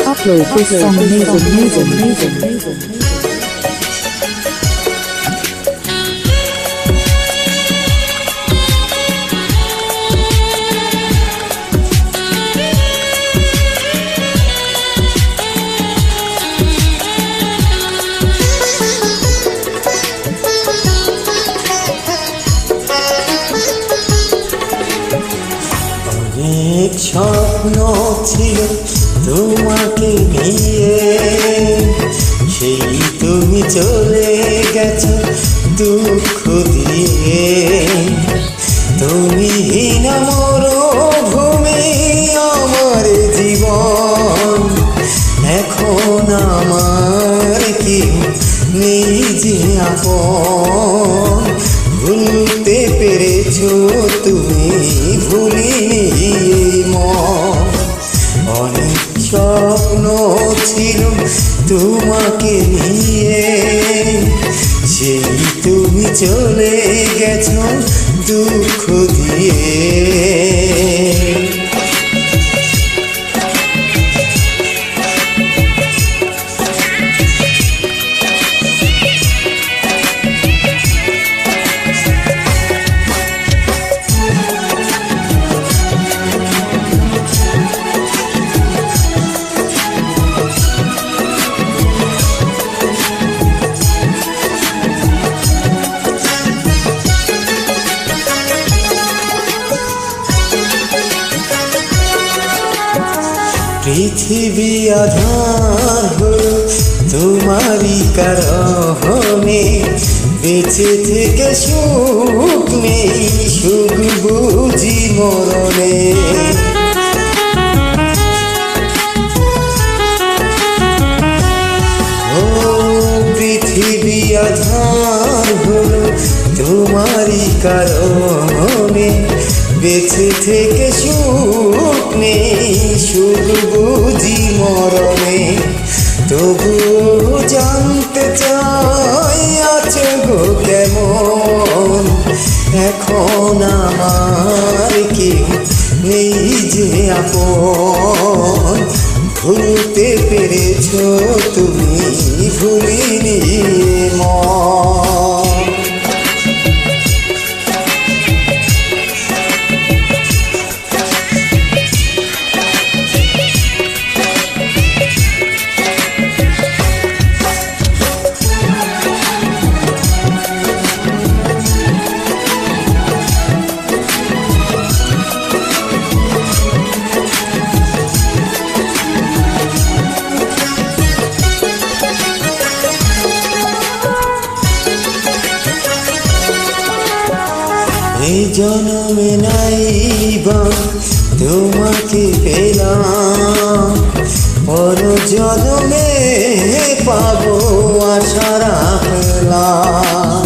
Upload this song amazing. অনেক স্বপ্ন ছিল তোমাকে নিয়ে, সেই তুমি চলে গেছো দুঃখ দিয়ে। তুমি হীনা মরুভূমি আমার জীবন, এখন আমার কেউ নেই যে আপন। ভুলতে পেরেছো তুমি, ভুলিনি মন। অনেক স্বপ্ন ছিল তোমাকে নিয়ে, সেই তুমি চলে গেছো দুঃখ দিয়ে। পৃথিবী আধার হলো তোমারই কারণে, বেঁচে থেকে সুখ নেই, সুখ বুঝি মরণে। ও পৃথিবী আধার হলো তোমারই কারণে, বেঁচে থেকে সুখ নেই, সুখ বুঝি মরণে। তবুও জানতে চাই আছো গো কেমন, এখন আমার কেউ নেই যে আপন। ভুলতে পেরেছো তুমি, ভুলিনি মন। এই জন্মে নাইবা তোমাকে পেলাম, পর জন্মে পাবো আশা রাখলাম।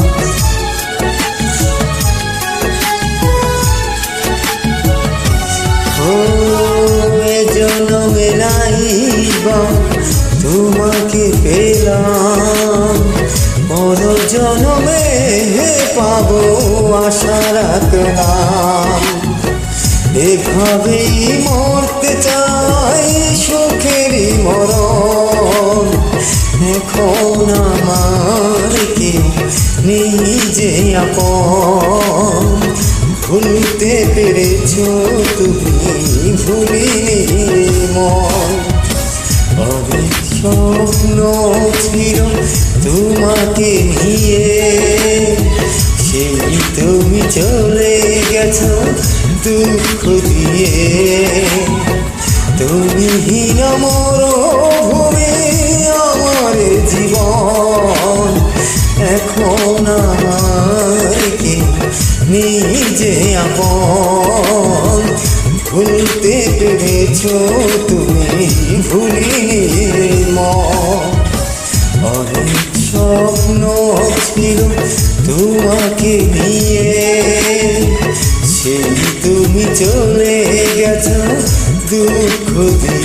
ও এই জন্মে নাইবা তোমাকে পেলাম, পর জন্মে পাবো আশা রাখলাম। এভাবেই মরতে চাই সুখেরই মরণ, এখন আমার কেউ নেই যে আপন। ভুলতে পেরেছো তুমি, ভুলিনি মন। অনেক স্বপ্ন ছিল তোমাকে নিয়ে, সেই তুমি চলে গেছো দুঃখ দিয়ে। তুমি হীনা মরুভূমি আমার জীবন, এখন আমার কেউ নেই যে আপন। ভুলতে পেরেছো তুমি, ভুলিনি মন। অনেক স্বপ্ন ছিল তোমাকে নিয়ে, সেই তুমি চলে গেছো দুঃখ দিয়ে।